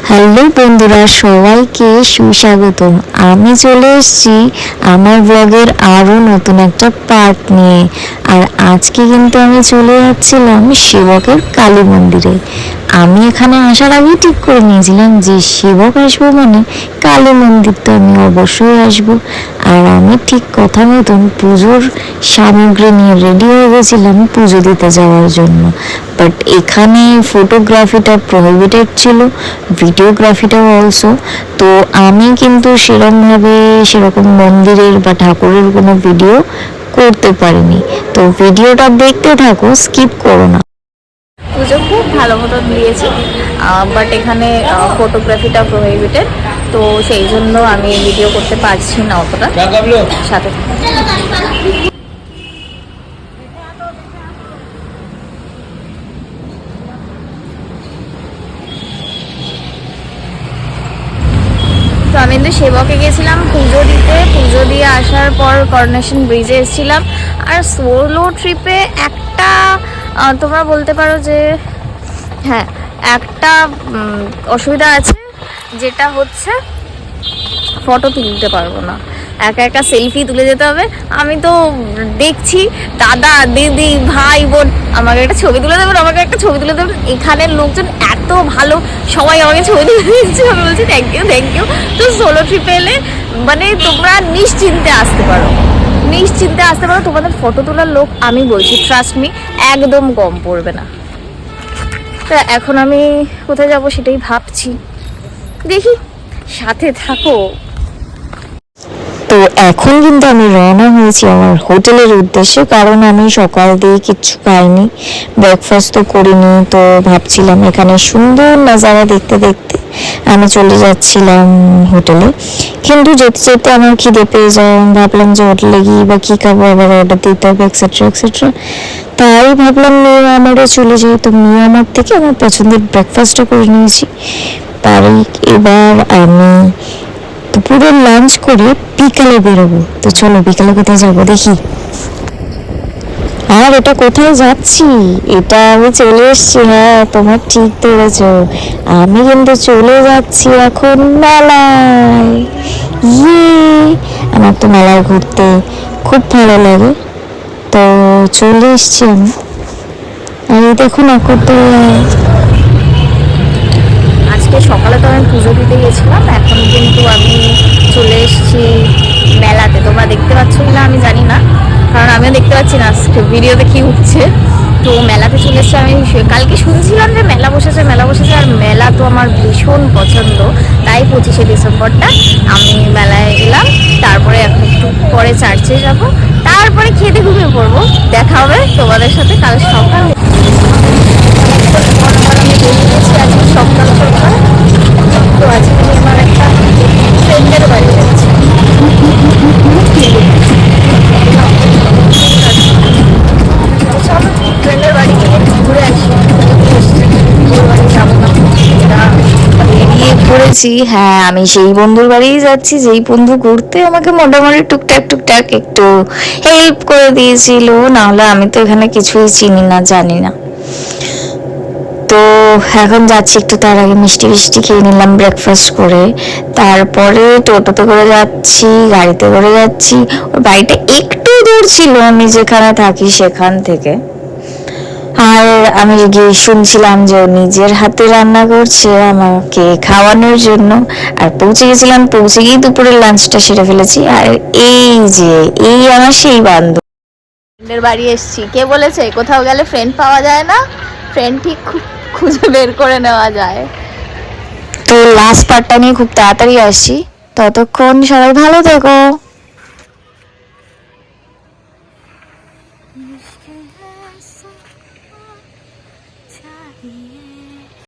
Hello বন্ধুরা, সবাইকে সুস্বাগতম। আমি চলে এসেছি আমার ব্লগের আরও নতুন একটা পার্ট নিয়ে। আর আজকে কিন্তু আমি চলে যাচ্ছিলাম সেবকের কালী মন্দিরে। আমি এখানে আসার আগে ঠিক করে নিয়েছিলাম যে সেবক আসবো মানে কালী মন্দির তো আমি অবশ্যই আসবো। আর আমি ঠিক কথা মতন পুজোর সামগ্রী নিয়ে রেডি হয়ে গেছিলাম পুজো দিতে যাওয়ার জন্য। বাট এখানে ফটোগ্রাফিটা প্রহিবিটেড ছিল, ভিডিওগ্রাফিটাও অলসো। তো আমি কিন্তু সেরকম মন্দিরের বা ঠাকুরের কোনো ভিডিও করতে পারিনি। তো ভিডিওটা দেখতে থাকো, স্কিপ করো না। পুজো খুব ভালো মতো দিয়েছি, বাট এখানে ফটোগ্রাফিটা প্রহিবিটেড, তো সেই জন্য আমি ভিডিও করতে পারছি না অতটা। সাথে তো আমি কিন্তু সেবকে গেছিলাম পুজো দিতে। পুজো দিয়ে আসার পর করোনেশন ব্রিজে এসেছিলাম। আর সোলো ট্রিপে একটা তোমরা বলতে পারো যে হ্যাঁ, একটা অসুবিধা আছে, যেটা হচ্ছে ফটো তুলতে পারবো না, একা একা সেলফি তুলে যেতে হবে। আমি তো দেখছি দাদা দিদি ভাই বোন আমাকে একটা ছবি তুলে দেবেন, আমাকে একটা ছবি তুলে দেবেন। এখানের লোকজন এত ভালো, সবাই আমাকে ছবি তুলে দিচ্ছে। আমি বলছি থ্যাংক ইউ থ্যাংক ইউ। তো সোলো ট্রিপে এলে মানে তোমরা নিশ্চিন্তে আসতে পারো, নিশ্চিন্তে আসতে পারো। তোমাদের ফটো তোলার লোক আমি বলছি, ট্রাস্ট মি, একদম কম পড়বে না। তা এখন আমি কোথায় যাব সেটাই ভাবছি, দেখি, সাথে থাকো। তো এখন কিন্তু আমি রওনা হয়েছি আমার হোটেলের উদ্দেশ্যে, কারণ আমি সকাল দিয়ে কিচ্ছু খাইনি, ব্রেকফাস্ট তো করিনি। তো ভাবছিলাম এখানে সুন্দর নাজারা দেখতে দেখতে আমি চলে যাচ্ছিলাম হোটেলে। কিন্তু যেতে যেতে আমার খিদে পেয়ে যায়, ভাবলাম যে হোটেলে গিয়ে বা কী খাবো, আবার অর্ডার দিতে হবে এক্সেট্রা এক্সেট্রা। তাই ভাবলাম নিউ আমারে চলে যাই। তো নিউ আমার থেকে আমার পছন্দের ব্রেকফাস্টটা করে নিয়েছি। বাড়ি এবার আমি পুরো লাঞ্চ করে বিকালে বেরোবো। তো চলো বিকালে কোথায় যাবো দেখি। আর এটা কোথায় যাচ্ছি, এটা আমি চলে এসছি। হ্যাঁ, তোমার ঠিক ধরেছ, আমি কিন্তু চলে যাচ্ছি এখন মেলায়। ইয়ে, আমার তো মেলায় ঘুরতে খুব ভালো লাগে। তো চলে এসছি আমি। আর এই দেখো নাকরদোলা। আজকে সকালে তো আমি পুজো দিতে গেছিলাম, এখন কিন্তু আমি চলে এসেছি মেলাতে। তোমরা দেখতে পাচ্ছ না আমি জানি না, কারণ আমিও দেখতে পাচ্ছি না ভিডিওতে কি উঠছে। তো মেলাতে চলে এসেছি আমি। কালকে শুনছিলাম যে মেলা বসেছে, মেলা বসেছে, আর মেলা তো আমার ভীষণ পছন্দ। তাই 25শে ডিসেম্বরটা আমি মেলায় এলাম। তারপরে এখন একটু পরে চার্চে যাব, তারপরে খেতে ঘুমিয়ে পড়বো। দেখা হবে তোমাদের সাথে কাল সকালে। আজকে সকাল সকাল তো আজকে আমার একটা ফ্রেন্ডের বাড়ি যাচ্ছি। চলো ফ্রেন্ডের বাড়ি থেকে ঘুরে আসি। ওর বাড়ি যাবো না, বেরিয়ে পড়েছি। হ্যাঁ, আমি সেই বন্ধুর বাড়িই যাচ্ছি যেই বন্ধু ঘুরতে আমাকে মোটামুটি টুকটাক টুকটাক একটু হেল্প করে দিয়েছিল। নাহলে আমি তো এখানে কিছুই চিনি না, জানি না। তো এখন যাচ্ছি, একটু তার আগে মিষ্টি মিষ্টি খেয়ে নিলাম ব্রেকফাস্ট করে। তারপরে টোটোতে করে যাচ্ছি, গাড়িতে করে যাচ্ছি। ওর বাড়িটা একটু দূর ছিল আমি যেখানে থাকি সেখান থেকে। আর আমি গিয়ে শুনছিলাম যে ও নিজের হাতে রান্না করছে আমাকে খাওয়ানোর জন্য। আর পৌঁছে গেছিলাম, পৌঁছে গিয়ে দুপুরের লাঞ্চটা সেরে ফেলেছি। আর এই যে এই আমার সেই বান্ধব। ফ্রেন্ডের বাড়ি এসেছি। কে বলেছে কোথাও গেলে ফ্রেন্ড পাওয়া যায় না? ফ্রেন্ড ঠিক খুঁজে বের করে নেওয়া যায়। তো লাস্ট পার্টটা নিয়ে খুব তাড়াতাড়ি আসছি। ততক্ষণ সবাই ভালো থেকো।